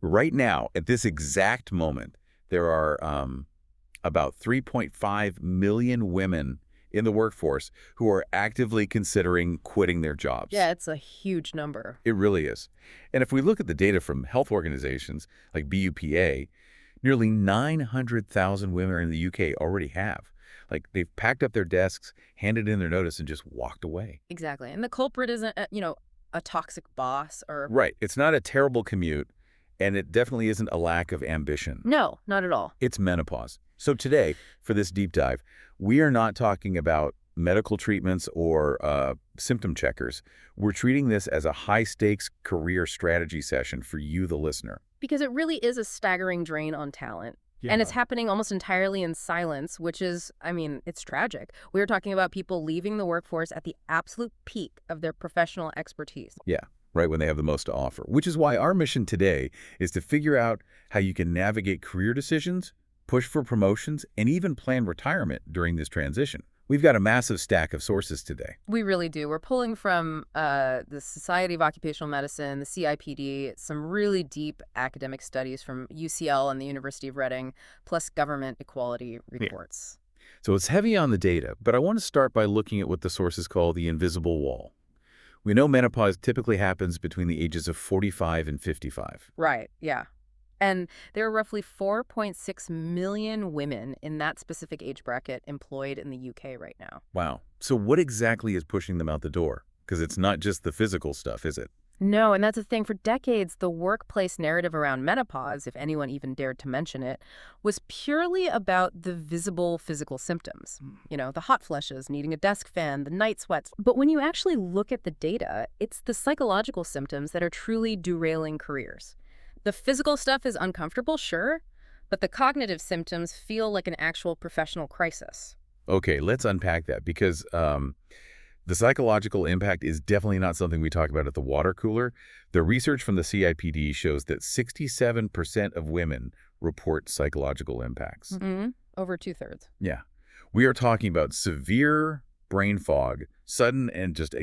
Right now, at this exact moment, there are about 3.5 million women in the workforce who are actively considering quitting their jobs. Yeah, it's a huge number. It really is. And if we look at the data from health organizations like BUPA, nearly 900,000 women in the UK already have. Like, they've packed up their desks, handed in their notice, and just walked away. Exactly. And the culprit isn't, a toxic boss or... Right. It's not a terrible commute, and it definitely isn't a lack of ambition. No, not at all. It's menopause. So today, for this deep dive, we are not talking about medical treatments or symptom checkers. We're treating this as a high-stakes career strategy session for you, the listener. Because it really is a staggering drain on talent. And it's happening almost entirely in silence, which is, it's tragic. We're talking about people leaving the workforce at the absolute peak of their professional expertise. Yeah, right when they have the most to offer, which is why our mission today is to figure out how you can navigate career decisions, push for promotions, and even plan retirement during this transition. We've got a massive stack of sources today. We really do. We're pulling from the Society of Occupational Medicine, the CIPD, some really deep academic studies from UCL and the University of Reading, plus government equality reports. Yeah. So it's heavy on the data, but I want to start by looking at what the sources call the invisible wall. We know menopause typically happens between the ages of 45 and 55. Right, yeah. And there are roughly 4.6 million women in that specific age bracket employed in the UK right now. Wow. So what exactly is pushing them out the door? Because it's not just the physical stuff, is it? No, and that's the thing. For decades, the workplace narrative around menopause, if anyone even dared to mention it, was purely about the visible physical symptoms. The hot flushes, needing a desk fan, the night sweats. But when you actually look at the data, it's the psychological symptoms that are truly derailing careers. The physical stuff is uncomfortable, sure, but the cognitive symptoms feel like an actual professional crisis. Okay, let's unpack that because the psychological impact is definitely not something we talk about at the water cooler. The research from the CIPD shows that 67% of women report psychological impacts. Mm-hmm. Over 2/3. Yeah. We are talking about severe brain fog, sudden and just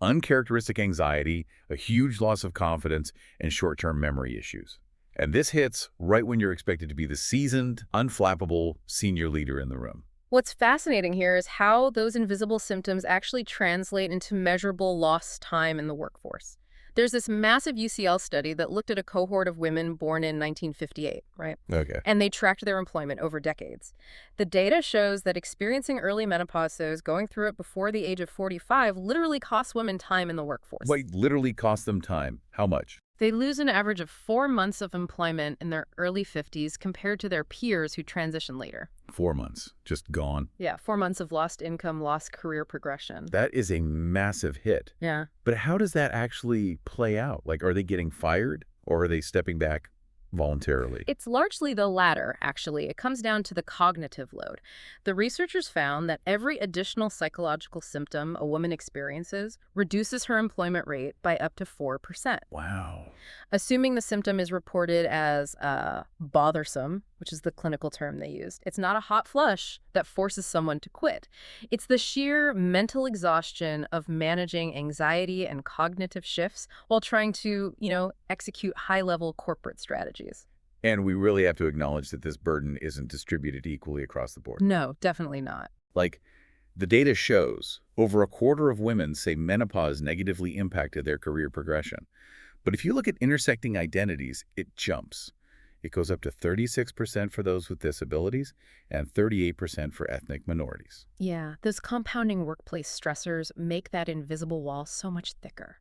uncharacteristic anxiety, a huge loss of confidence, and short-term memory issues. And this hits right when you're expected to be the seasoned, unflappable senior leader in the room. What's fascinating here is how those invisible symptoms actually translate into measurable lost time in the workforce. There's this massive UCL study that looked at a cohort of women born in 1958, right? Okay. And they tracked their employment over decades. The data shows that experiencing early menopause, those going through it before the age of 45, literally costs women time in the workforce. Wait, literally cost them time. How much? They lose an average of 4 months of employment in their early 50s compared to their peers who transition later. 4 months. Just gone. Yeah, 4 months of lost income, lost career progression. That is a massive hit. Yeah. But how does that actually play out? Like, are they getting fired or are they stepping back voluntarily? It's largely the latter, actually. It comes down to the cognitive load. The researchers found that every additional psychological symptom a woman experiences reduces her employment rate by up to 4%. Wow. Assuming the symptom is reported as bothersome, which is the clinical term they used, it's not a hot flush that forces someone to quit. It's the sheer mental exhaustion of managing anxiety and cognitive shifts while trying to, execute high-level corporate strategies. And we really have to acknowledge that this burden isn't distributed equally across the board. No, definitely not. Like, the data shows over a quarter of women say menopause negatively impacted their career progression. But if you look at intersecting identities, it jumps. It goes up to 36% for those with disabilities and 38% for ethnic minorities. Yeah, those compounding workplace stressors make that invisible wall so much thicker.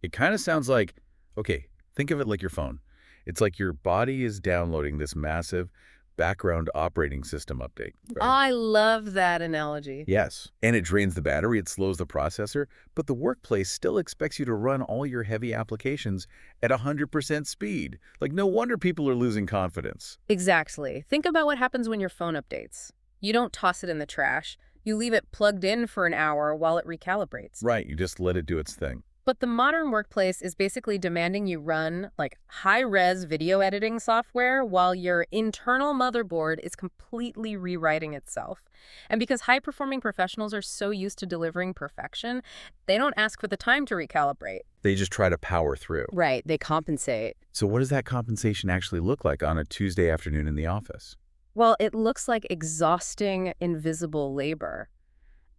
It kind of sounds like, okay, think of it like your phone. It's like your body is downloading this massive background operating system update. Right? I love that analogy. Yes. And it drains the battery, it slows the processor, but the workplace still expects you to run all your heavy applications at 100% speed. Like, no wonder people are losing confidence. Exactly. Think about what happens when your phone updates. You don't toss it in the trash. You leave it plugged in for an hour while it recalibrates. Right, you just let it do its thing. But the modern workplace is basically demanding you run like high-res video editing software while your internal motherboard is completely rewriting itself. And because high-performing professionals are so used to delivering perfection, they don't ask for the time to recalibrate. They just try to power through. Right, they compensate. So what does that compensation actually look like on a Tuesday afternoon in the office? Well, it looks like exhausting, invisible labor.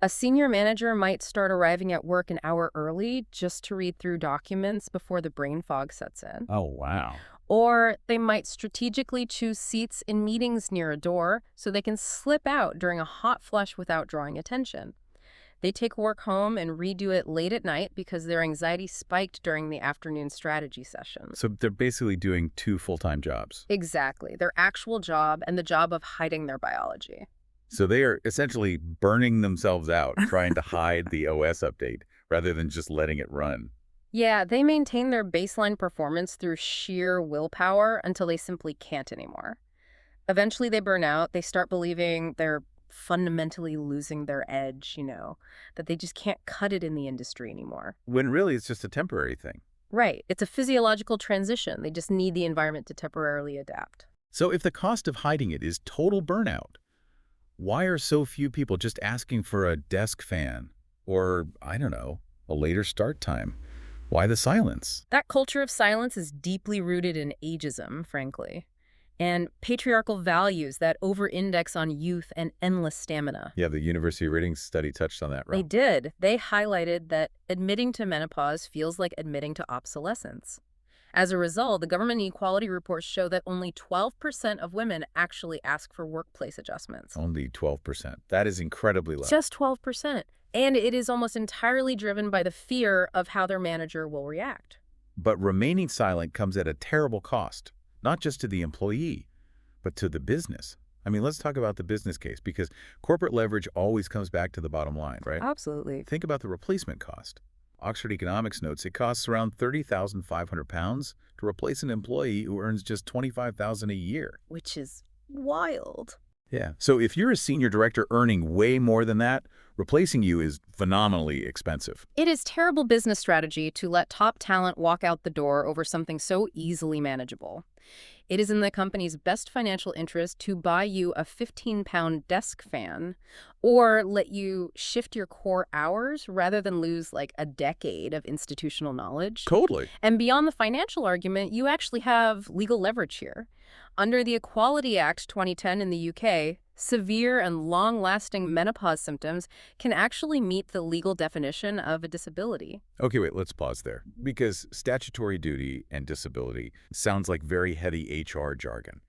A senior manager might start arriving at work an hour early just to read through documents before the brain fog sets in. Oh, wow. Or they might strategically choose seats in meetings near a door so they can slip out during a hot flush without drawing attention. They take work home and redo it late at night because their anxiety spiked during the afternoon strategy session. So they're basically doing two full-time jobs. Exactly, their actual job and the job of hiding their biology. So they are essentially burning themselves out trying to hide the OS update rather than just letting it run. Yeah, they maintain their baseline performance through sheer willpower until they simply can't anymore. Eventually they burn out, they start believing they're fundamentally losing their edge, that they just can't cut it in the industry anymore. When really it's just a temporary thing. Right, it's a physiological transition. They just need the environment to temporarily adapt. So if the cost of hiding it is total burnout, why are so few people just asking for a desk fan or, I don't know, a later start time? Why the silence? That culture of silence is deeply rooted in ageism, frankly, and patriarchal values that over-index on youth and endless stamina. Yeah, the University Reading study touched on that, They right? did. They highlighted that admitting to menopause feels like admitting to obsolescence. As a result, the government equality reports show that only 12% of women actually ask for workplace adjustments. Only 12%. That is incredibly low. Just 12%. And it is almost entirely driven by the fear of how their manager will react. But remaining silent comes at a terrible cost, not just to the employee, but to the business. I mean, let's talk about the business case because corporate leverage always comes back to the bottom line, right? Absolutely. Think about the replacement cost. Oxford Economics notes it costs around £30,500 to replace an employee who earns just $25,000 a year. Which is wild. Yeah. So if you're a senior director earning way more than that, replacing you is phenomenally expensive. It is terrible business strategy to let top talent walk out the door over something so easily manageable. It is in the company's best financial interest to buy you a 15-pound desk fan or let you shift your core hours rather than lose like a decade of institutional knowledge. Totally. And beyond the financial argument, you actually have legal leverage here. Under the Equality Act 2010 in the UK, severe and long-lasting menopause symptoms can actually meet the legal definition of a disability. Okay, wait, let's pause there. Because statutory duty and disability sounds like very heavy HR jargon.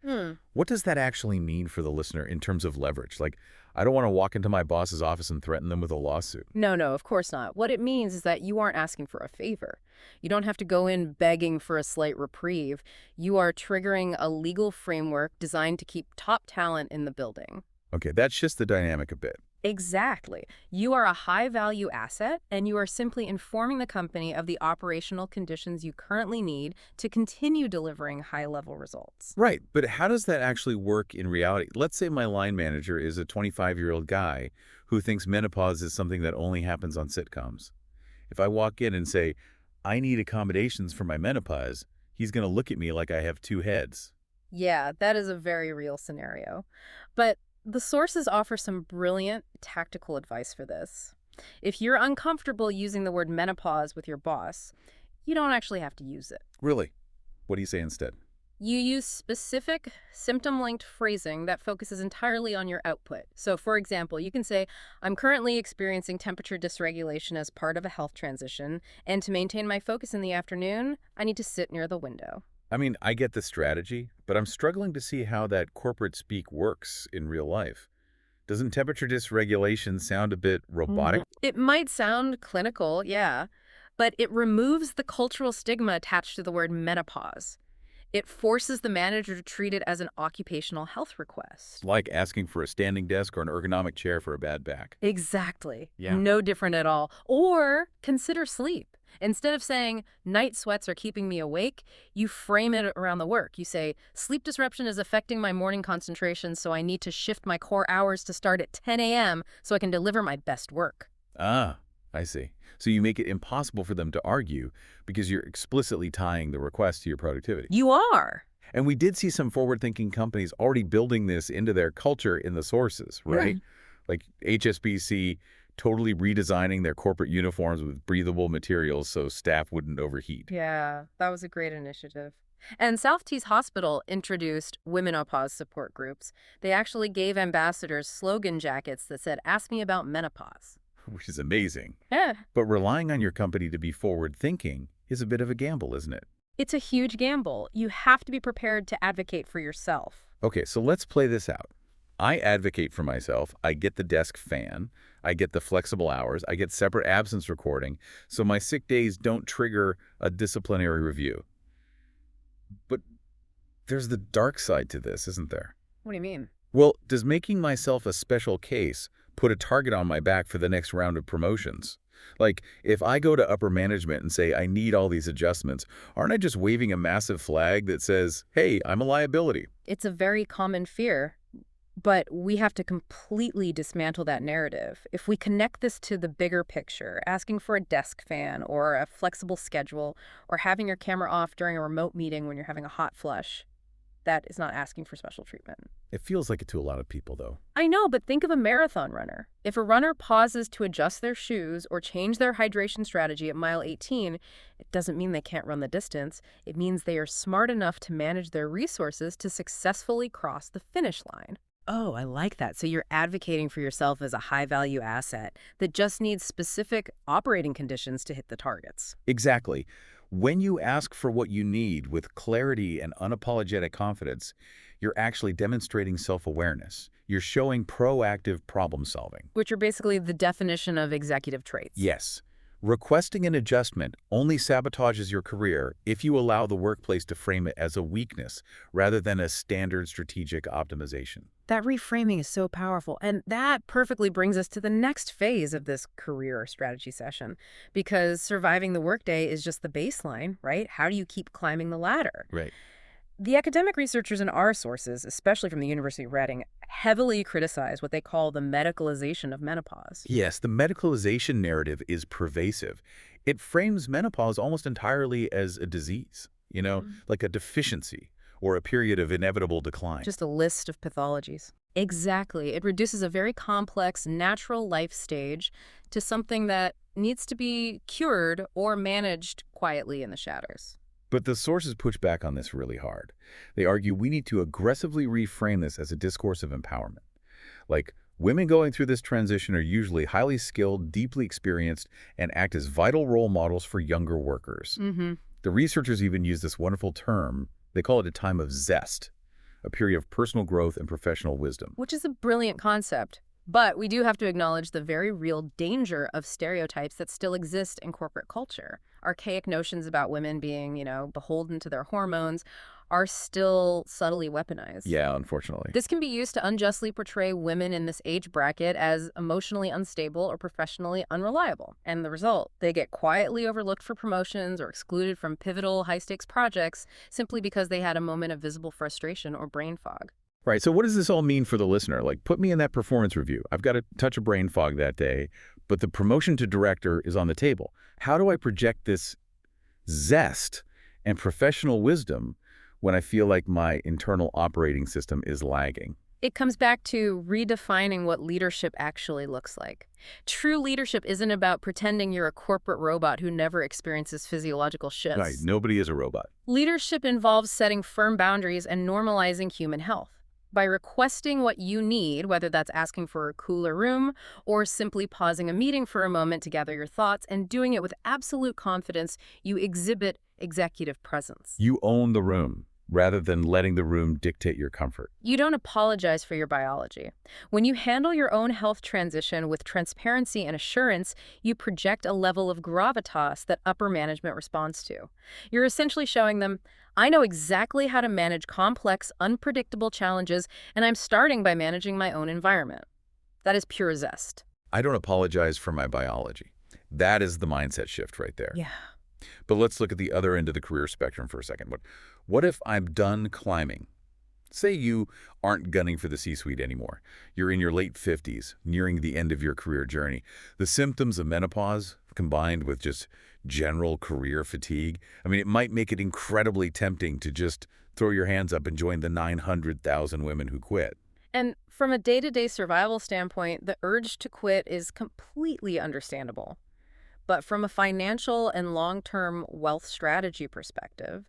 What does that actually mean for the listener in terms of leverage? Like, I don't want to walk into my boss's office and threaten them with a lawsuit. No, of course not. What it means is that you aren't asking for a favor. You don't have to go in begging for a slight reprieve. You are triggering a legal framework designed to keep top talent in the building. Okay, that shifts the dynamic a bit. Exactly. You are a high-value asset, and you are simply informing the company of the operational conditions you currently need to continue delivering high-level results. Right, but how does that actually work in reality? Let's say my line manager is a 25-year-old guy who thinks menopause is something that only happens on sitcoms. If I walk in and say, I need accommodations for my menopause, he's going to look at me like I have two heads. Yeah, that is a very real scenario. But the sources offer some brilliant tactical advice for this. If you're uncomfortable using the word menopause with your boss, you don't actually have to use it. Really? What do you say instead? You use specific symptom-linked phrasing that focuses entirely on your output. So, for example, you can say, I'm currently experiencing temperature dysregulation as part of a health transition, and to maintain my focus in the afternoon, I need to sit near the window. I mean, I get the strategy, but I'm struggling to see how that corporate speak works in real life. Doesn't temperature dysregulation sound a bit robotic? It might sound clinical, yeah, but it removes the cultural stigma attached to the word menopause. It forces the manager to treat it as an occupational health request. Like asking for a standing desk or an ergonomic chair for a bad back. Exactly. Yeah. No different at all. Or consider sleep. Instead of saying, night sweats are keeping me awake, you frame it around the work. You say, sleep disruption is affecting my morning concentration, so I need to shift my core hours to start at 10 a.m. so I can deliver my best work. I I see. So you make it impossible for them to argue because you're explicitly tying the request to your productivity. You are. And we did see some forward-thinking companies already building this into their culture in the sources, right? Like HSBC totally redesigning their corporate uniforms with breathable materials so staff wouldn't overheat. Yeah, that was a great initiative. And South Tees Hospital introduced Menopause support groups. They actually gave ambassadors slogan jackets that said, "Ask me about menopause." Which is amazing. Yeah. But relying on your company to be forward-thinking is a bit of a gamble, isn't it? It's a huge gamble. You have to be prepared to advocate for yourself. Okay, so let's play this out. I advocate for myself. I get the desk fan. I get the flexible hours. I get separate absence recording, so my sick days don't trigger a disciplinary review. But there's the dark side to this, isn't there? What do you mean? Well, does making myself a special case put a target on my back for the next round of promotions? Like, if I go to upper management and say I need all these adjustments, aren't I just waving a massive flag that says, hey, I'm a liability? It's a very common fear, but we have to completely dismantle that narrative. If we connect this to the bigger picture, asking for a desk fan or a flexible schedule or having your camera off during a remote meeting when you're having a hot flush, that is not asking for special treatment. It feels like it to a lot of people, though. I know, but think of a marathon runner. If a runner pauses to adjust their shoes or change their hydration strategy at mile 18, it doesn't mean they can't run the distance. It means they are smart enough to manage their resources to successfully cross the finish line. Oh, I like that. So you're advocating for yourself as a high-value asset that just needs specific operating conditions to hit the targets. Exactly. When you ask for what you need with clarity and unapologetic confidence, you're actually demonstrating self-awareness. You're showing proactive problem solving. Which are basically the definition of executive traits. Yes. Requesting an adjustment only sabotages your career if you allow the workplace to frame it as a weakness rather than a standard strategic optimization. That reframing is so powerful, and that perfectly brings us to the next phase of this career strategy session, because surviving the workday is just the baseline, right? How do you keep climbing the ladder? Right. The academic researchers in our sources, especially from the University of Reading, heavily criticize what they call the medicalization of menopause. Yes, the medicalization narrative is pervasive. It frames menopause almost entirely as a disease, like a deficiency or a period of inevitable decline. Just a list of pathologies. Exactly. It reduces a very complex natural life stage to something that needs to be cured or managed quietly in the shadows. But the sources push back on this really hard. They argue we need to aggressively reframe this as a discourse of empowerment. Like, women going through this transition are usually highly skilled, deeply experienced, and act as vital role models for younger workers. The researchers even use this wonderful term. They call it a time of zest, a period of personal growth and professional wisdom. Which is a brilliant concept. But we do have to acknowledge the very real danger of stereotypes that still exist in corporate culture. Archaic notions about women being, beholden to their hormones are still subtly weaponized. Yeah, unfortunately. This can be used to unjustly portray women in this age bracket as emotionally unstable or professionally unreliable. And the result, they get quietly overlooked for promotions or excluded from pivotal high-stakes projects simply because they had a moment of visible frustration or brain fog. Right, so what does this all mean for the listener? Like, put me in that performance review. I've got a touch of brain fog that day, but the promotion to director is on the table. How do I project this zest and professional wisdom when I feel like my internal operating system is lagging? It comes back to redefining what leadership actually looks like. True leadership isn't about pretending you're a corporate robot who never experiences physiological shifts. Right, nobody is a robot. Leadership involves setting firm boundaries and normalizing human health. By requesting what you need, whether that's asking for a cooler room or simply pausing a meeting for a moment to gather your thoughts and doing it with absolute confidence, you exhibit executive presence. You own the room rather than letting the room dictate your comfort. You don't apologize for your biology. When you handle your own health transition with transparency and assurance, you project a level of gravitas that upper management responds to. You're essentially showing them, I know exactly how to manage complex, unpredictable challenges, and I'm starting by managing my own environment. That is pure zest. I don't apologize for my biology. That is the mindset shift right there. Yeah. But let's look at the other end of the career spectrum for a second. What if I'm done climbing? Say you aren't gunning for the C-suite anymore. You're in your late 50s, nearing the end of your career journey. The symptoms of menopause, combined with just general career fatigue, I mean, it might make it incredibly tempting to just throw your hands up and join the 900,000 women who quit. And from a day-to-day survival standpoint, the urge to quit is completely understandable. But from a financial and long-term wealth strategy perspective,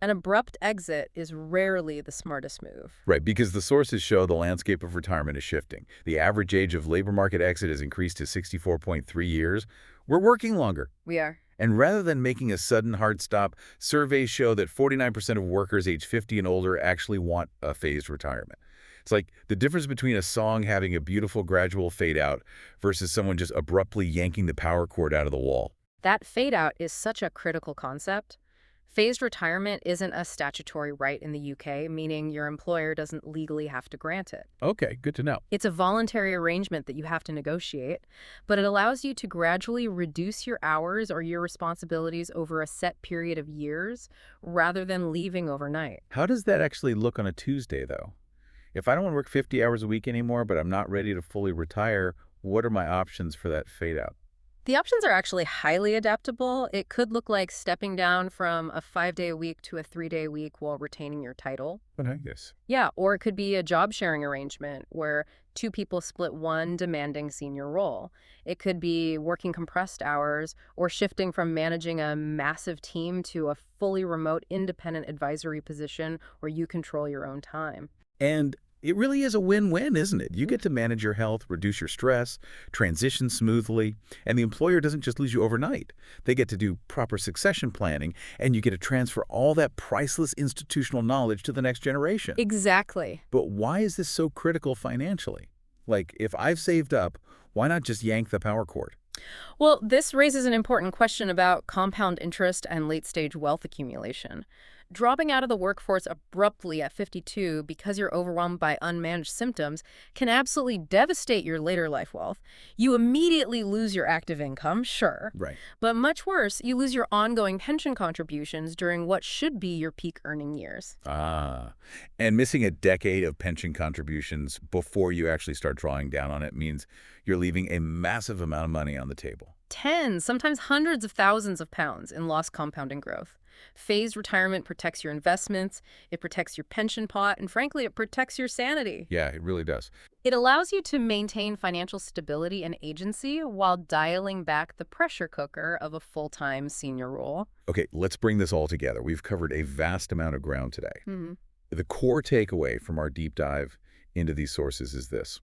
an abrupt exit is rarely the smartest move. Right, because the sources show the landscape of retirement is shifting. The average age of labor market exit has increased to 64.3 years. We're working longer. We are. And rather than making a sudden hard stop, surveys show that 49% of workers age 50 and older actually want a phased retirement. It's like the difference between a song having a beautiful gradual fade out versus someone just abruptly yanking the power cord out of the wall. That fade out is such a critical concept. Phased retirement isn't a statutory right in the UK, meaning your employer doesn't legally have to grant it. Okay, good to know. It's a voluntary arrangement that you have to negotiate, but it allows you to gradually reduce your hours or your responsibilities over a set period of years rather than leaving overnight. How does that actually look on a Tuesday, though? If I don't want to work 50 hours a week anymore, but I'm not ready to fully retire, what are my options for that fade out? The options are actually highly adaptable. It could look like stepping down from a 5-day-a-week to a 3-day-a-week while retaining your title. But I guess. Yeah, or it could be a job sharing arrangement where two people split one demanding senior role. It could be working compressed hours or shifting from managing a massive team to a fully remote independent advisory position where you control your own time. And it really is a win-win, isn't it? You get to manage your health, reduce your stress, transition smoothly, and the employer doesn't just lose you overnight. They get to do proper succession planning, and you get to transfer all that priceless institutional knowledge to the next generation. Exactly. But why is this so critical financially? Like, if I've saved up, why not just yank the power cord? Well, this raises an important question about compound interest and late-stage wealth accumulation. Dropping out of the workforce abruptly at 52 because you're overwhelmed by unmanaged symptoms can absolutely devastate your later life wealth. You immediately lose your active income, sure. Right. But much worse, you lose your ongoing pension contributions during what should be your peak earning years. And missing a decade of pension contributions before you actually start drawing down on it means you're leaving a massive amount of money on the table. Tens, sometimes hundreds of thousands of pounds in lost compounding growth. Phased retirement protects your investments, it protects your pension pot, and frankly, it protects your sanity. Yeah, it really does. It allows you to maintain financial stability and agency while dialing back the pressure cooker of a full-time senior role. Okay, let's bring this all together. We've covered a vast amount of ground today. Mhm. The core takeaway from our deep dive into these sources is this.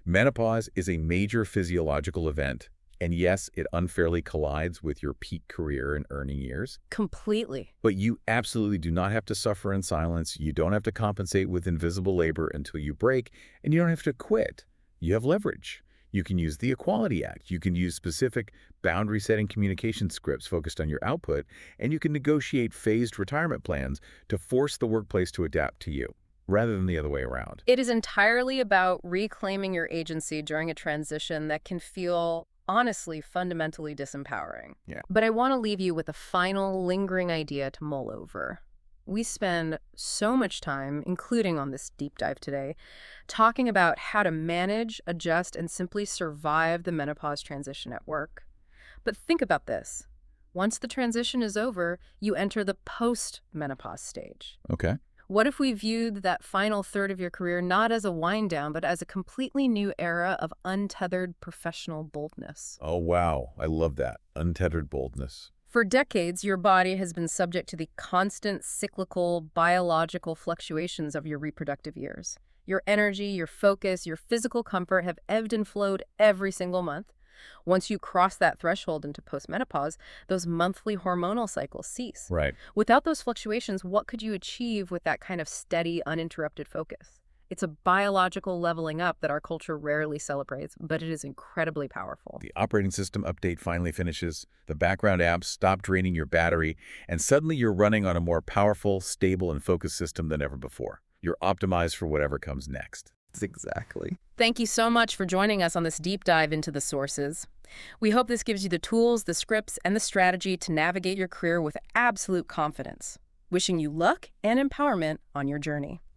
Menopause is a major physiological event. And yes, it unfairly collides with your peak career and earning years. Completely. But you absolutely do not have to suffer in silence. You don't have to compensate with invisible labor until you break, and you don't have to quit. You have leverage. You can use the Equality Act. You can use specific boundary-setting communication scripts focused on your output, and you can negotiate phased retirement plans to force the workplace to adapt to you, rather than the other way around. It is entirely about reclaiming your agency during a transition that can feel honestly, fundamentally disempowering. Yeah. But I want to leave you with a final lingering idea to mull over. We spend so much time, including on this deep dive today, talking about how to manage, adjust, and simply survive the menopause transition at work. But think about this. Once the transition is over, you enter the post-menopause stage. Okay. What if we viewed that final third of your career not as a wind down, but as a completely new era of untethered professional boldness? Oh, wow. I love that. Untethered boldness. For decades, your body has been subject to the constant cyclical biological fluctuations of your reproductive years. Your energy, your focus, your physical comfort have ebbed and flowed every single month. Once you cross that threshold into postmenopause, those monthly hormonal cycles cease. Right. Without those fluctuations, what could you achieve with that kind of steady, uninterrupted focus? It's a biological leveling up that our culture rarely celebrates, but it is incredibly powerful. The operating system update finally finishes, the background apps stop draining your battery, and suddenly you're running on a more powerful, stable, and focused system than ever before. You're optimized for whatever comes next. Exactly. Thank you so much for joining us on this deep dive into the sources. We hope this gives you the tools, the scripts, and the strategy to navigate your career with absolute confidence. Wishing you luck and empowerment on your journey.